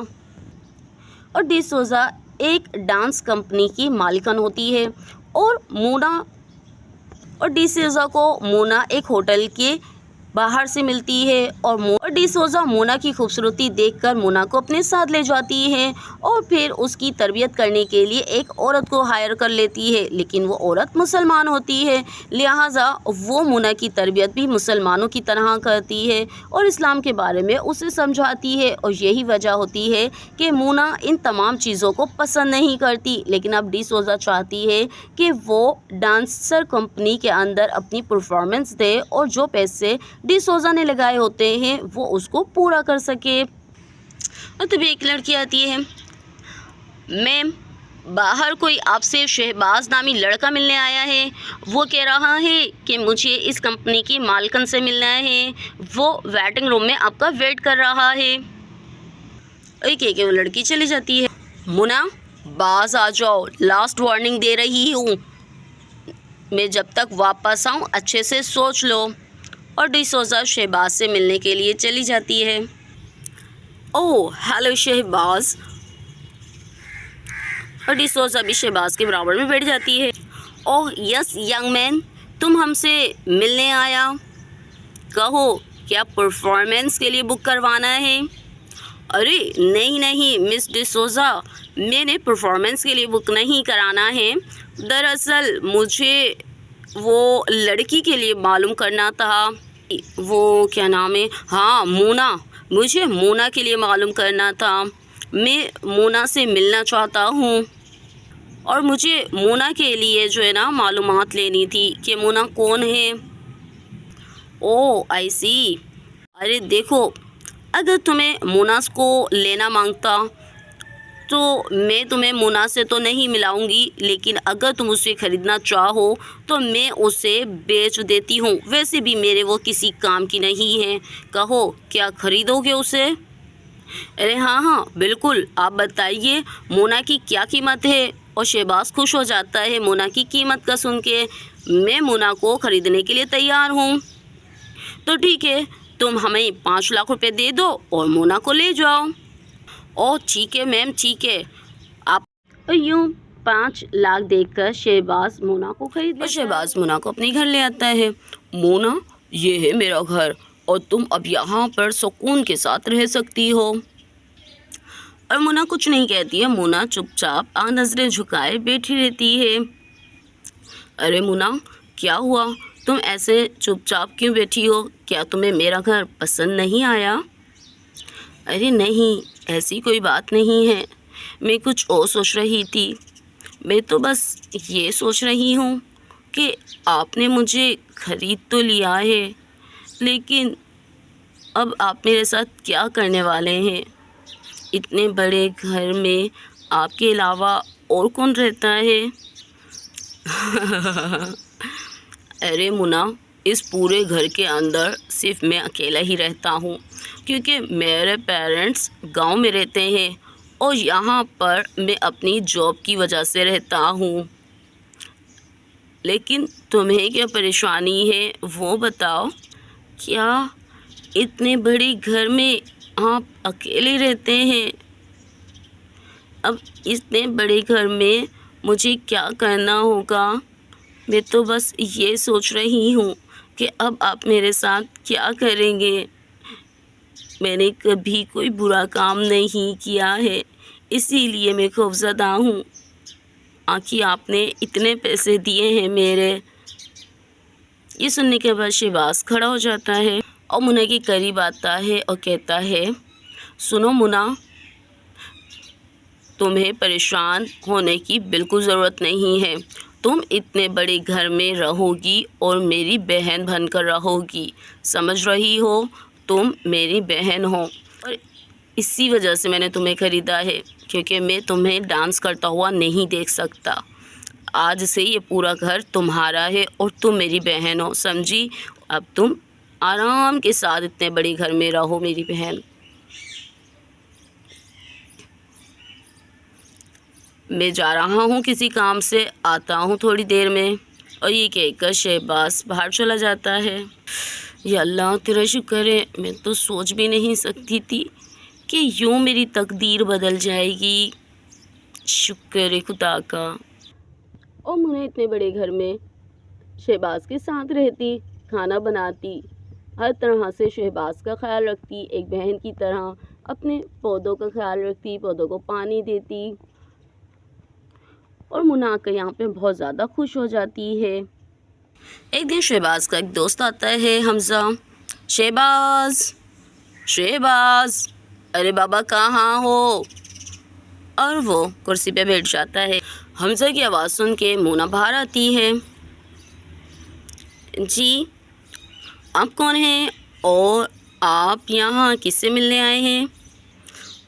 और डिसोजा एक डांस कंपनी की मालिकन होती है और डिसोजा को मोना एक होटल के बाहर से मिलती है और डिसोजा मोना की खूबसूरती देखकर मोना को अपने साथ ले जाती है और फिर उसकी तरबियत करने के लिए एक औरत को हायर कर लेती है। लेकिन वो औरत मुसलमान होती है, लिहाजा वो मोना की तरबियत भी मुसलमानों की तरह करती है और इस्लाम के बारे में उसे समझाती है। और यही वजह होती है कि मोना इन तमाम चीज़ों को पसंद नहीं करती। लेकिन अब डिसोजा चाहती है कि वो डांसर कंपनी के अंदर अपनी परफॉर्मेंस दे और जो पैसे डिसोजा ने लगाए होते हैं वो उसको पूरा कर सके। और तभी एक लड़की आती है, मैम, बाहर कोई आपसे शहबाज नामी लड़का मिलने आया है। वो कह रहा है कि मुझे इस कंपनी की मालकन से मिलना है, वो वेटिंग रूम में आपका वेट कर रहा है। एक वो लड़की चली जाती है। मुना, बाज आ जाओ, लास्ट वार्निंग दे रही हूँ, मैं जब तक वापस आऊँ अच्छे से सोच लो। और डिसोजा शहबाज से मिलने के लिए चली जाती है। Oh hello Shahbaz. और डिसोजा भी शहबाज के बराबर में बैठ जाती है। ओह यस यंग मैन, तुम हमसे मिलने आया, कहो क्या परफॉर्मेंस के लिए बुक करवाना है? अरे नहीं मिस डिसोजा, मैंने परफॉर्मेंस के लिए बुक नहीं कराना है। दरअसल मुझे वो लड़की के लिए मालूम करना था, वो क्या नाम है, हाँ मोना, मुझे मोना के लिए मालूम करना था। मैं मोना से मिलना चाहता हूँ और मुझे मोना के लिए जो है ना मालूमात लेनी थी कि मोना कौन है। ओह आई सी। अरे देखो, अगर तुम्हें मोना को लेना मांगता तो मैं तुम्हें मोना से तो नहीं मिलाऊंगी, लेकिन अगर तुम उसे ख़रीदना चाहो तो मैं उसे बेच देती हूँ। वैसे भी मेरे वो किसी काम की नहीं है, कहो क्या ख़रीदोगे उसे? अरे हाँ बिल्कुल, आप बताइए मोना की क्या कीमत है? और शहबाज खुश हो जाता है मोना की कीमत का सुन के। मैं मोना को ख़रीदने के लिए तैयार हूँ। तो ठीक है, तुम हमें 5 लाख रुपए दे दो और मोना को ले जाओ। ओह ठीक है मैम, ठीक है। आप यूँ 5 लाख देकर शहबाज मोना को खरीद लेता है। शहबाज मोना को अपने घर ले आता है। मोना, ये है मेरा घर और तुम अब यहाँ पर सुकून के साथ रह सकती हो। और मोना कुछ नहीं कहती है, मोना चुपचाप नज़रें झुकाए बैठी रहती है। अरे मोना, क्या हुआ, तुम ऐसे चुपचाप क्यों बैठी हो? क्या तुम्हें मेरा घर पसंद नहीं आया? अरे नहीं, ऐसी कोई बात नहीं है, मैं कुछ और सोच रही थी। मैं तो बस ये सोच रही हूँ कि आपने मुझे ख़रीद तो लिया है, लेकिन अब आप मेरे साथ क्या करने वाले हैं? इतने बड़े घर में आपके अलावा और कौन रहता है? अरे मुन्ना, इस पूरे घर के अंदर सिर्फ मैं अकेला ही रहता हूँ, क्योंकि मेरे पेरेंट्स गांव में रहते हैं और यहाँ पर मैं अपनी जॉब की वजह से रहता हूँ। लेकिन तुम्हें क्या परेशानी है वो बताओ। क्या इतने बड़े घर में आप अकेले रहते हैं? अब इतने बड़े घर में मुझे क्या करना होगा? मैं तो बस ये सोच रही हूँ कि अब आप मेरे साथ क्या करेंगे। मैंने कभी कोई बुरा काम नहीं किया है, इसीलिए मैं खौफज़दा हूँ। आखिर आपने इतने पैसे दिए हैं मेरे। ये सुनने के बाद शहबाज खड़ा हो जाता है और मुन्ना के करीब आता है और कहता है, सुनो मुन्ना, तुम्हें परेशान होने की बिल्कुल ज़रूरत नहीं है। तुम इतने बड़े घर में रहोगी और मेरी बहन बनकर रहोगी, समझ रही हो? तुम मेरी बहन हो और इसी वजह से मैंने तुम्हें ख़रीदा है, क्योंकि मैं तुम्हें डांस करता हुआ नहीं देख सकता। आज से ये पूरा घर तुम्हारा है और तुम मेरी बहन हो, समझी? अब तुम आराम के साथ इतने बड़े घर में रहो मेरी बहन। मैं जा रहा हूँ किसी काम से, आता हूँ थोड़ी देर में। और ये कहकर शहबाज बाहर चला जाता है। या अल्लाह तेरा शुक्र है, मैं तो सोच भी नहीं सकती थी कि यूँ मेरी तकदीर बदल जाएगी। शुक्र है खुदा का। और मुन्ना इतने बड़े घर में शहबाज के साथ रहती, खाना बनाती, हर तरह से शहबाज का ख्याल रखती, एक बहन की तरह अपने पौधों का ख्याल रखती, पौधों को पानी देती। और मुन्ना आकर यहाँ पे बहुत ज़्यादा खुश हो जाती है। एक दिन शहबाज का एक दोस्त आता है, हमज़ा। शहबाज, शहबाज, अरे बाबा कहाँ हो? और वो कुर्सी पे बैठ जाता है। हमज़ा की आवाज़ सुन के मुन्ना बाहर आती है। जी, आप कौन हैं और आप यहाँ किससे मिलने आए हैं?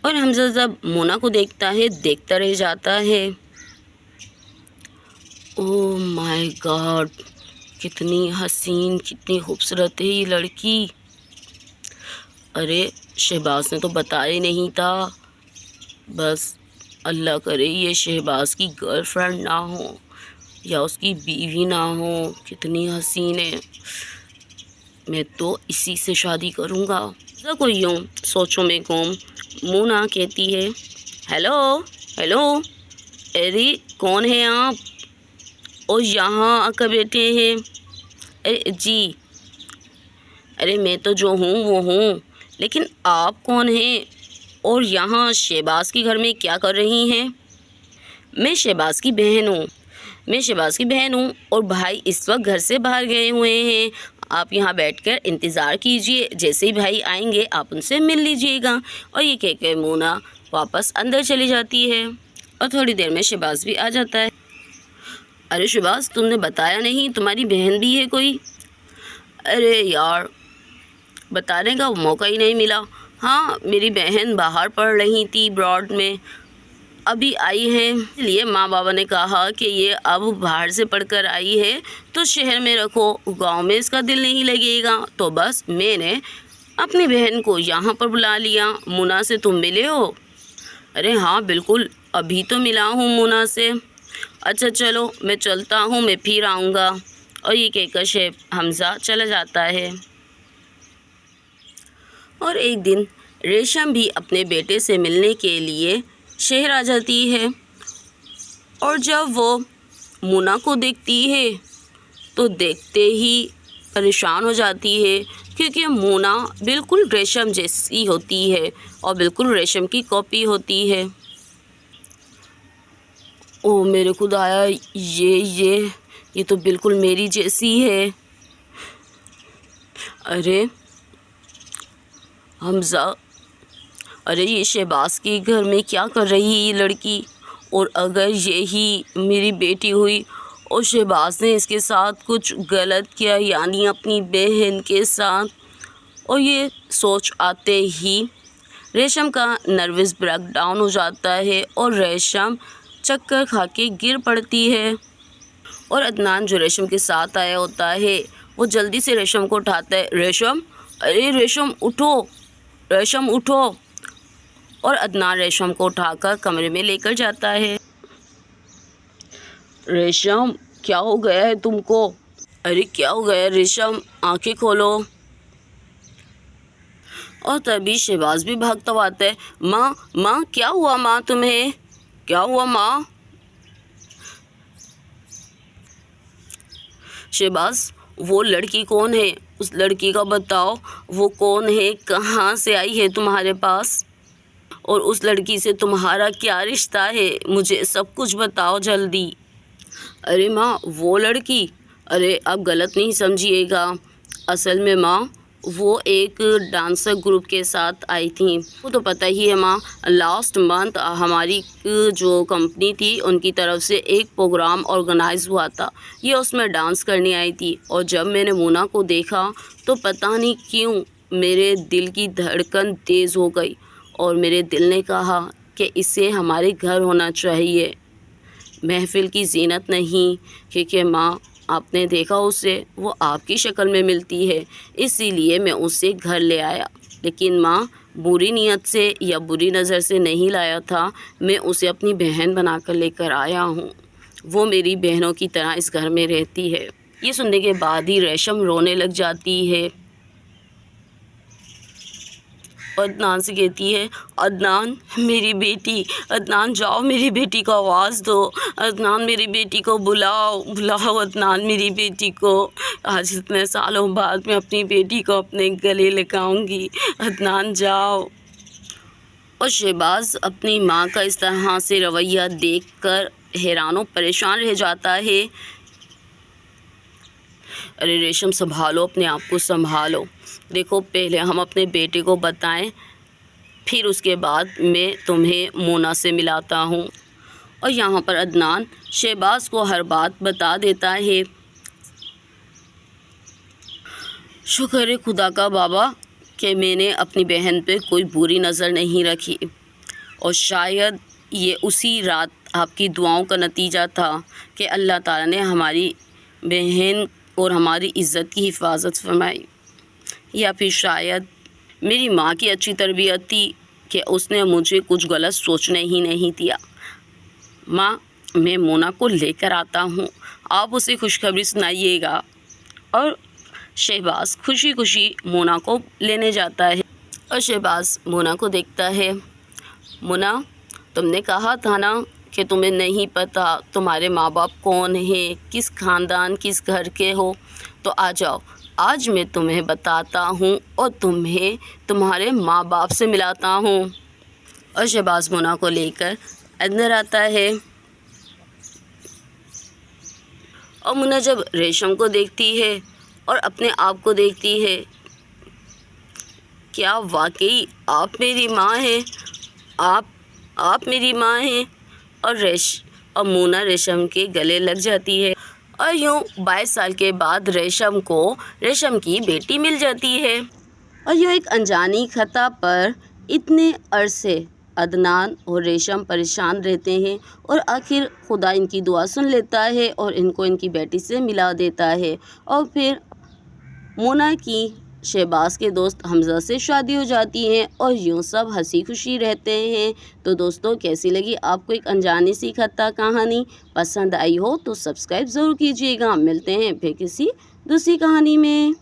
और हमज़ा जब मुन्ना को देखता है, देखता रह जाता है। ओह माय गॉड, कितनी हसीन, कितनी खूबसूरत है ये लड़की। अरे शहबाज ने तो बताया नहीं था। बस अल्लाह करे ये शहबाज की गर्लफ्रेंड ना हो या उसकी बीवी ना हो। कितनी हसीन है, मैं तो इसी से शादी करूँगा। ऐसा कोई यूँ सोचों में गुम मुन्ना कहती है, हेलो हेलो, अरे कौन है आप और यहाँ आकर बैठे हैं? अरे जी, अरे मैं तो जो हूँ वो हूँ, लेकिन आप कौन हैं और यहाँ शहबाज के घर में क्या कर रही हैं? मैं शहबाज की बहन हूँ, मैं शहबाज की बहन हूँ और भाई इस वक्त घर से बाहर गए हुए हैं। आप यहाँ बैठकर इंतज़ार कीजिए, जैसे ही भाई आएंगे आप उनसे मिल लीजिएगा। और ये कहकर मुन्ना वापस अंदर चली जाती है और थोड़ी देर में शहबाज भी आ जाता है। अरे शहबाज, तुमने बताया नहीं तुम्हारी बहन भी है कोई? अरे यार, बताने का मौका ही नहीं मिला। हाँ, मेरी बहन बाहर पढ़ रही थी ब्रॉड में, अभी आई है, इसलिए माँ बाबा ने कहा कि ये अब बाहर से पढ़कर आई है तो शहर में रखो, गांव में इसका दिल नहीं लगेगा। तो बस मैंने अपनी बहन को यहाँ पर बुला लिया। मुन्ना से तुम मिले हो? अरे हाँ बिल्कुल, अभी तो मिला हूँ मुन्ना से। अच्छा चलो मैं चलता हूँ, मैं फिर आऊँगा। और ये कहकर हमज़ा चला जाता है। और एक दिन रेशम भी अपने बेटे से मिलने के लिए शहर आ जाती है। और जब वो मुन्ना को देखती है तो देखते ही परेशान हो जाती है, क्योंकि मुन्ना बिल्कुल रेशम जैसी होती है और बिल्कुल रेशम की कॉपी होती है। ओह मेरे खुदाया, ये तो बिल्कुल मेरी जैसी है। अरे हमज़ा, अरे ये शहबाज के घर में क्या कर रही है ये लड़की, और अगर यही मेरी बेटी हुई और शहबाज ने इसके साथ कुछ गलत किया, यानी अपनी बहन के साथ, और ये सोच आते ही रेशम का नर्वस ब्रेकडाउन हो जाता है और रेशम चक्कर खा के गिर पड़ती है। और अदनान जो रेशम के साथ आया होता है वो जल्दी से रेशम को उठाता है। रेशम, अरे रेशम उठो, रेशम उठो। और अदनान रेशम को उठाकर कमरे में लेकर जाता है। रेशम, क्या हो गया है तुमको? अरे क्या हो गया रेशम, आंखें खोलो। और तभी शहबाज भी भागता हुआ आता है। माँ, माँ क्या हुआ माँ तुम्हें, क्या हुआ माँ? शहबाज, वो लड़की कौन है, उस लड़की का बताओ, वो कौन है, कहाँ से आई है तुम्हारे पास, और उस लड़की से तुम्हारा क्या रिश्ता है, मुझे सब कुछ बताओ जल्दी। अरे माँ, वो लड़की, अरे आप गलत नहीं समझिएगा, असल में माँ वो एक डांसर ग्रुप के साथ आई थी। वो तो पता ही है माँ, लास्ट मंथ हमारी जो कंपनी थी उनकी तरफ से एक प्रोग्राम ऑर्गेनाइज हुआ था, ये उसमें डांस करने आई थी। और जब मैंने मोना को देखा तो पता नहीं क्यों मेरे दिल की धड़कन तेज़ हो गई और मेरे दिल ने कहा कि इसे हमारे घर होना चाहिए, महफिल की जीनत नहीं। क्योंकि माँ आपने देखा उसे, वो आपकी शक्ल में मिलती है, इसीलिए मैं उसे घर ले आया। लेकिन माँ बुरी नीयत से या बुरी नज़र से नहीं लाया था, मैं उसे अपनी बहन बनाकर लेकर आया हूँ। वो मेरी बहनों की तरह इस घर में रहती है। ये सुनने के बाद ही रेशम रोने लग जाती है और अदनान से कहती है, अदनान मेरी बेटी, अदनान जाओ मेरी बेटी को आवाज़ दो, अदनान मेरी बेटी को बुलाओ, बुलाओ अदनान मेरी बेटी को, आज इतने सालों बाद मैं अपनी बेटी को अपने गले लगाऊंगी, अदनान जाओ। और शहबाज अपनी माँ का इस तरह से रवैया देखकर हैरान परेशान रह जाता है। अरे रेशम संभालो अपने आप को, संभालो, देखो पहले हम अपने बेटे को बताएं, फिर उसके बाद मैं तुम्हें मोना से मिलाता हूँ। और यहाँ पर अदनान शहबाज को हर बात बता देता है। शुक्र है खुदा का बाबा कि मैंने अपनी बहन पे कोई बुरी नज़र नहीं रखी, और शायद ये उसी रात आपकी दुआओं का नतीजा था कि अल्लाह ताला ने हमारी बहन और हमारी इज़्ज़त की हिफाजत फरमाई, या फिर शायद मेरी माँ की अच्छी तरबियत थी कि उसने मुझे कुछ गलत सोचने ही नहीं दिया। माँ, मैं मोना को लेकर आता हूँ, आप उसे खुशखबरी सुनाइएगा। और शहबाज खुशी खुशी मोना को लेने जाता है और शहबाज मोना को देखता है। मोना, तुमने कहा था ना कि तुम्हें नहीं पता तुम्हारे माँ बाप कौन हैं, किस ख़ानदान किस घर के हो, तो आ जाओ, आज मैं तुम्हें बताता हूँ और तुम्हें तुम्हारे माँ बाप से मिलाता हूँ। और शहबाज मोना को लेकर अंदर आता है। और मोना जब रेशम को देखती है और अपने आप को देखती है, क्या वाकई आप मेरी माँ हैं, आप मेरी माँ हैं? और मोना रेशम के गले लग जाती है। और यूँ 22 साल के बाद रेशम को रेशम की बेटी मिल जाती है। और यूँ एक अनजानी खता पर इतने अरसे अदनान और रेशम परेशान रहते हैं, और आखिर खुदा इनकी दुआ सुन लेता है और इनको इनकी बेटी से मिला देता है। और फिर मोना की शहबाज के दोस्त हमज़ा से शादी हो जाती है और यूँ सब हंसी खुशी रहते हैं। तो दोस्तों, कैसी लगी आपको एक अनजानी सी खता कहानी? पसंद आई हो तो सब्सक्राइब ज़रूर कीजिएगा। मिलते हैं फिर किसी दूसरी कहानी में।